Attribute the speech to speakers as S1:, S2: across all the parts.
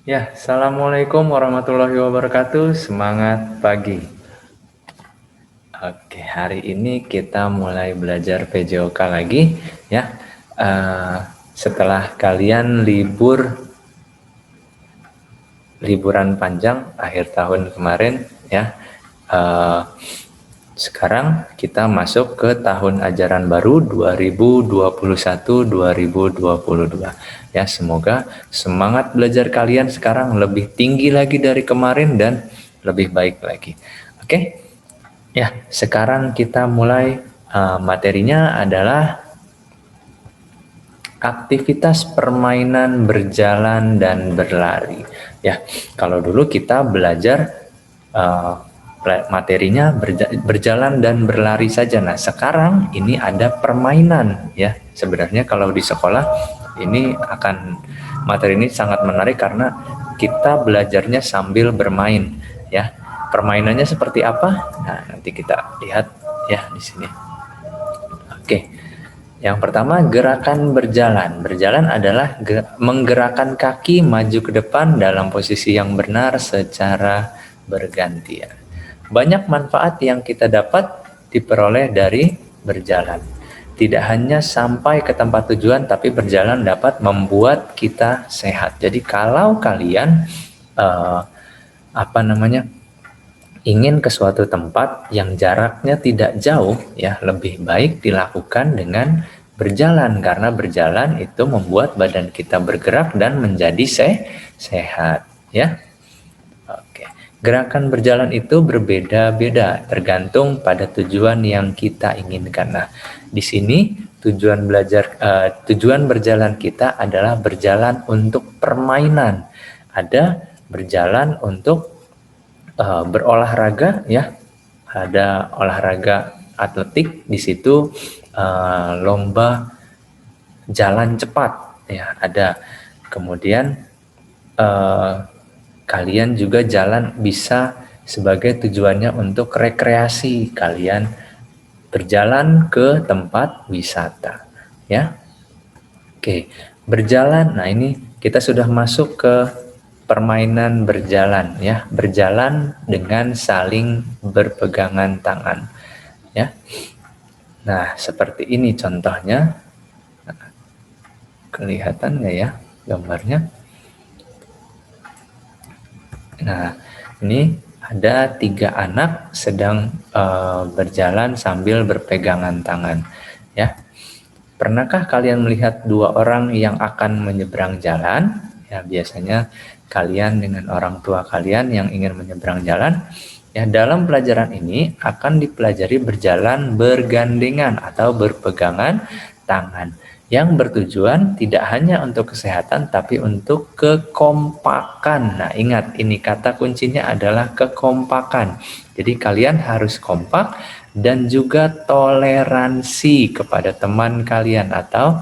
S1: Ya, Assalamualaikum warahmatullahi wabarakatuh. Semangat pagi. Oke, hari ini kita mulai belajar PJOK lagi ya. Setelah kalian liburan panjang akhir tahun kemarin ya. Sekarang kita masuk ke tahun ajaran baru 2021-2022. Ya, semoga semangat belajar kalian sekarang lebih tinggi lagi dari kemarin dan lebih baik lagi. Oke? Ya, sekarang kita mulai. Materinya adalah aktivitas permainan berjalan dan berlari. Ya, kalau dulu kita belajar materinya berjalan dan berlari saja. Nah, sekarang ini ada permainan ya. Sebenarnya kalau di sekolah ini materi ini sangat menarik karena kita belajarnya sambil bermain ya. Permainannya seperti apa? Nah, nanti kita lihat ya di sini. Oke. Yang pertama, gerakan berjalan. Berjalan adalah menggerakkan kaki maju ke depan dalam posisi yang benar secara bergantian. Banyak manfaat yang kita dapat diperoleh dari berjalan. Tidak hanya sampai ke tempat tujuan, tapi berjalan dapat membuat kita sehat. Jadi kalau kalian ingin ke suatu tempat yang jaraknya tidak jauh, ya lebih baik dilakukan dengan berjalan, karena berjalan itu membuat badan kita bergerak dan menjadi sehat, ya. Oke. Gerakan berjalan itu berbeda-beda tergantung pada tujuan yang kita inginkan. Nah, di sini tujuan berjalan kita adalah berjalan untuk permainan. Ada berjalan untuk berolahraga ya, ada olahraga atletik, di situ lomba jalan cepat ya ada. Kemudian kalian juga jalan bisa sebagai tujuannya untuk rekreasi, kalian berjalan ke tempat wisata ya. Oke, berjalan. Nah, ini kita sudah masuk ke permainan berjalan ya, berjalan dengan saling berpegangan tangan ya. Nah, seperti ini contohnya. Kelihatan nggak ya gambarnya? Nah, ini ada 3 anak sedang berjalan sambil berpegangan tangan ya. Pernahkah kalian melihat 2 orang yang akan menyeberang jalan? Ya, biasanya kalian dengan orang tua kalian yang ingin menyeberang jalan. Ya, dalam pelajaran ini akan dipelajari berjalan bergandengan atau berpegangan tangan, yang bertujuan tidak hanya untuk kesehatan tapi untuk kekompakan. Nah, ingat, ini kata kuncinya adalah kekompakan. Jadi kalian harus kompak dan juga toleransi kepada teman kalian atau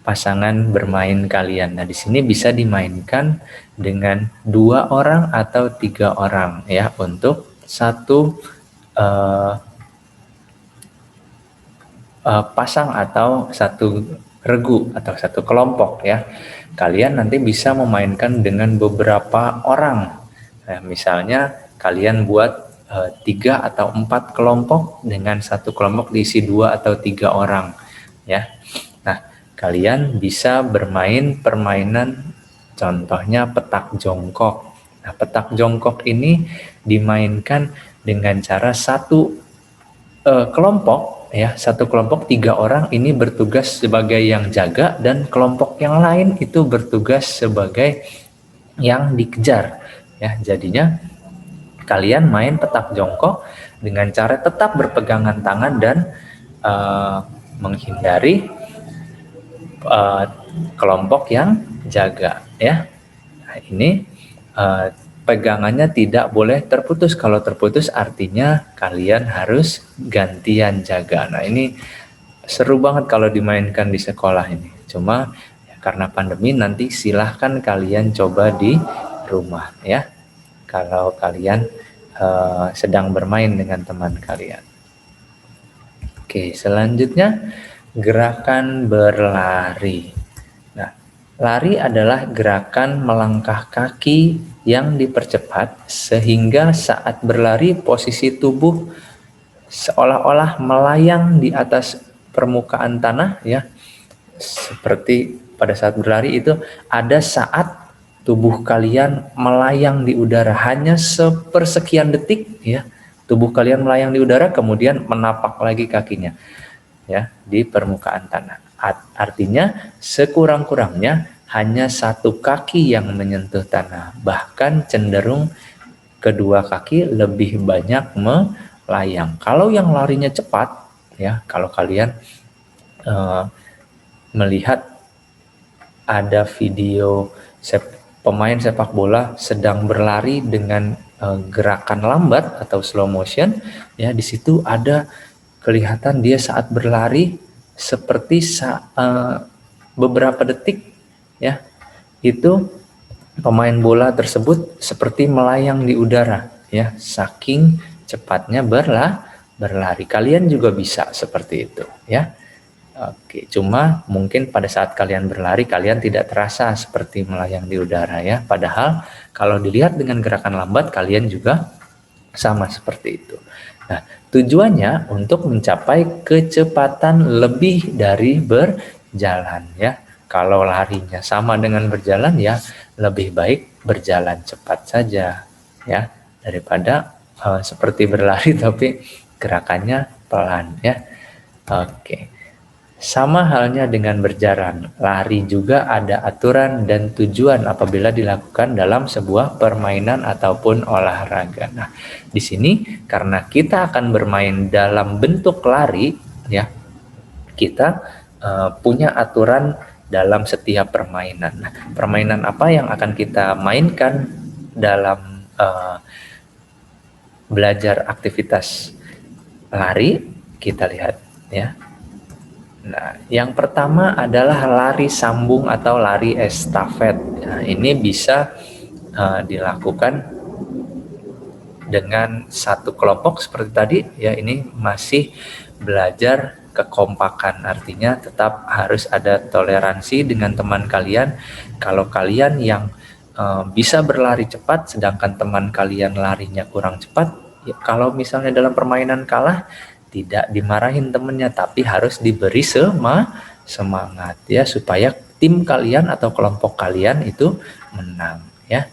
S1: pasangan bermain kalian. Nah, di sini bisa dimainkan dengan 2 orang atau 3 orang ya, untuk satu pasang atau satu regu atau satu kelompok ya. Kalian nanti bisa memainkan dengan beberapa orang. Nah, misalnya kalian buat 3 atau 4 kelompok, dengan satu kelompok diisi 2 atau 3 orang ya. Nah, kalian bisa bermain permainan contohnya petak jongkok. Nah, petak jongkok ini dimainkan dengan cara satu kelompok ya, satu kelompok 3 orang ini bertugas sebagai yang jaga, dan kelompok yang lain itu bertugas sebagai yang dikejar ya. Jadinya kalian main petak jongkok dengan cara tetap berpegangan tangan dan menghindari kelompok yang jaga ya. Nah, ini pegangannya tidak boleh terputus. Kalau terputus artinya kalian harus gantian jaga. Nah, ini seru banget kalau dimainkan di sekolah ini. Cuma ya, karena pandemi, nanti silahkan kalian coba di rumah ya, kalau kalian sedang bermain dengan teman kalian. Oke, selanjutnya gerakan berlari. Nah, Lari adalah gerakan melangkah kaki yang dipercepat sehingga saat berlari posisi tubuh seolah-olah melayang di atas permukaan tanah ya. Seperti pada saat berlari itu ada saat tubuh kalian melayang di udara hanya sepersekian detik ya. Tubuh kalian melayang di udara kemudian menapak lagi kakinya ya di permukaan tanah. Artinya sekurang-kurangnya hanya satu kaki yang menyentuh tanah, bahkan cenderung kedua kaki lebih banyak melayang. Kalau yang larinya cepat ya, kalau kalian melihat ada video pemain sepak bola sedang berlari dengan gerakan lambat atau slow motion ya, di situ ada kelihatan dia saat berlari seperti beberapa detik ya, itu pemain bola tersebut seperti melayang di udara ya, saking cepatnya berlari. Kalian juga bisa seperti itu ya. Oke, cuma mungkin pada saat kalian berlari kalian tidak terasa seperti melayang di udara ya. Padahal kalau dilihat dengan gerakan lambat kalian juga sama seperti itu. Nah, tujuannya untuk mencapai kecepatan lebih dari berjalan ya. Kalau larinya sama dengan berjalan ya lebih baik berjalan cepat saja ya daripada seperti berlari tapi gerakannya pelan ya. Oke. Sama halnya dengan berjalan, lari juga ada aturan dan tujuan apabila dilakukan dalam sebuah permainan ataupun olahraga. Nah, di sini karena kita akan bermain dalam bentuk lari, ya, kita punya aturan dalam setiap permainan. Nah, permainan apa yang akan kita mainkan dalam belajar aktivitas lari? Kita lihat, ya. Nah, yang pertama adalah lari sambung atau lari estafet. Nah, ini bisa dilakukan dengan satu kelompok seperti tadi ya. Ini masih belajar kekompakan, artinya tetap harus ada toleransi dengan teman kalian. Kalau kalian yang bisa berlari cepat sedangkan teman kalian larinya kurang cepat ya, kalau misalnya dalam permainan kalah tidak dimarahin temennya, tapi harus diberi semangat ya supaya tim kalian atau kelompok kalian itu menang ya.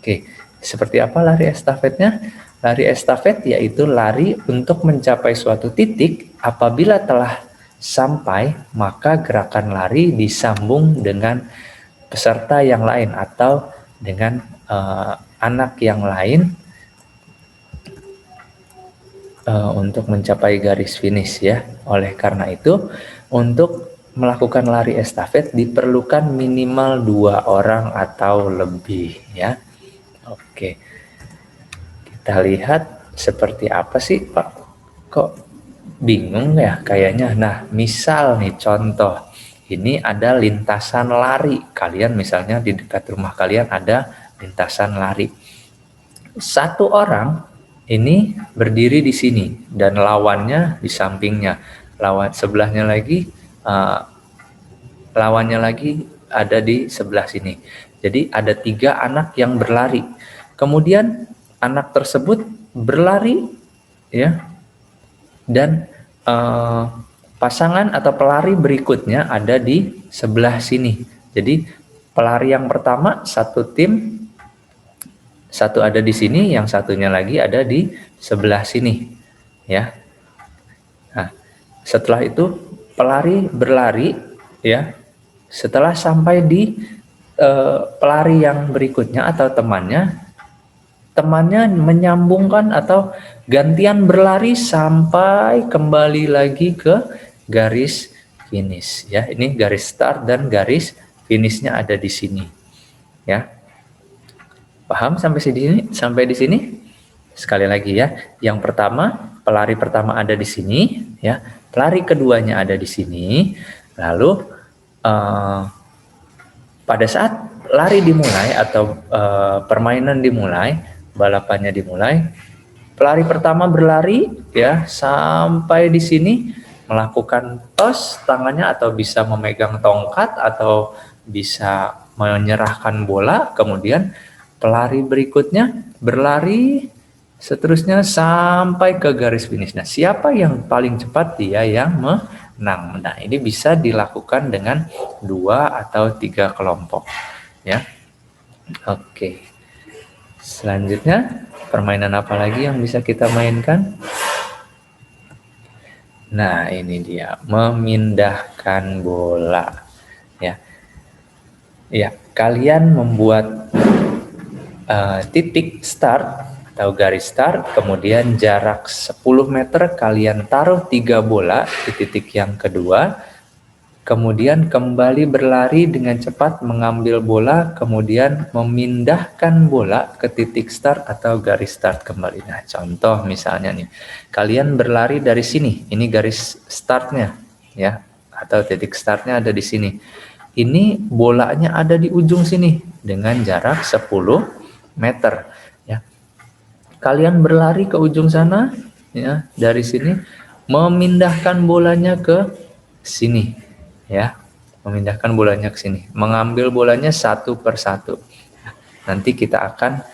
S1: Oke, seperti apa lari estafetnya? Lari estafet yaitu lari untuk mencapai suatu titik. Apabila telah sampai, maka gerakan lari disambung dengan peserta yang lain atau dengan anak yang lain untuk mencapai garis finish ya. Oleh karena itu, untuk melakukan lari estafet diperlukan minimal 2 orang atau lebih ya. Oke. Kita lihat seperti apa sih, Pak? Kok bingung ya kayaknya. Nah, misal nih contoh. Ini ada lintasan lari. Kalian misalnya di dekat rumah kalian ada lintasan lari. Satu orang ini berdiri di sini dan lawannya di sampingnya, sebelahnya lagi, lawannya lagi ada di sebelah sini. Jadi ada 3 anak yang berlari. Kemudian anak tersebut berlari ya, dan pasangan atau pelari berikutnya ada di sebelah sini. Jadi pelari yang pertama satu tim, satu ada di sini, yang satunya lagi ada di sebelah sini ya. Nah, setelah itu pelari berlari ya. Setelah sampai di pelari yang berikutnya atau temannya menyambungkan atau gantian berlari sampai kembali lagi ke garis finish ya. Ini garis start dan garis finishnya ada di sini ya. Paham sampai sini? Sampai di sini? Sekali lagi ya. Yang pertama, pelari pertama ada di sini ya. Pelari keduanya ada di sini. Lalu pada saat lari dimulai atau permainan dimulai, balapannya dimulai, pelari pertama berlari ya sampai di sini, melakukan tos tangannya atau bisa memegang tongkat atau bisa menyerahkan bola, kemudian pelari berikutnya berlari seterusnya sampai ke garis finish. Nah, siapa yang paling cepat dia yang menang. Nah, ini bisa dilakukan dengan 2 atau 3 kelompok, ya. Oke. Selanjutnya, permainan apa lagi yang bisa kita mainkan? Nah, ini dia, memindahkan bola. Ya. Ya, kalian membuat titik start atau garis start, kemudian jarak 10 meter kalian taruh 3 bola di titik yang kedua, kemudian kembali berlari dengan cepat mengambil bola, kemudian memindahkan bola ke titik start atau garis start kembali. Nah, contoh misalnya nih, kalian berlari dari sini, ini garis startnya, ya, atau titik startnya ada di sini. Ini bolanya ada di ujung sini dengan jarak 10 meter. Ya, kalian berlari ke ujung sana, ya, dari sini, memindahkan bolanya ke sini, ya, memindahkan bolanya ke sini, mengambil bolanya satu persatu. Nanti kita akan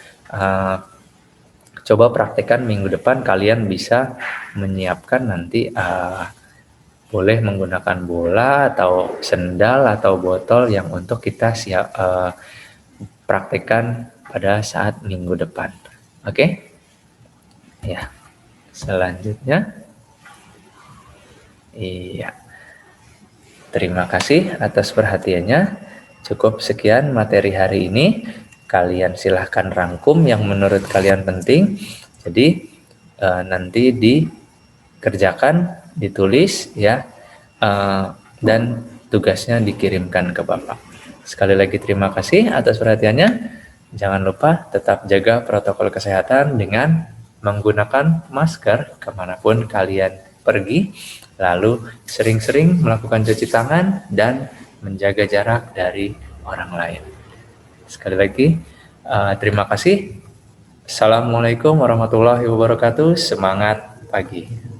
S1: coba praktekkan minggu depan. Kalian bisa menyiapkan nanti boleh menggunakan bola atau sendal atau botol yang untuk kita praktekkan pada saat minggu depan. Oke? Ya. Selanjutnya, iya. Terima kasih atas perhatiannya. Cukup sekian materi hari ini. Kalian silahkan rangkum yang menurut kalian penting. Jadi nanti dikerjakan, ditulis, ya, dan tugasnya dikirimkan ke Bapak. Sekali lagi terima kasih atas perhatiannya. Jangan lupa tetap jaga protokol kesehatan dengan menggunakan masker kemanapun kalian pergi, lalu sering-sering melakukan cuci tangan dan menjaga jarak dari orang lain. Sekali lagi, terima kasih. Assalamualaikum warahmatullahi wabarakatuh. Semangat pagi.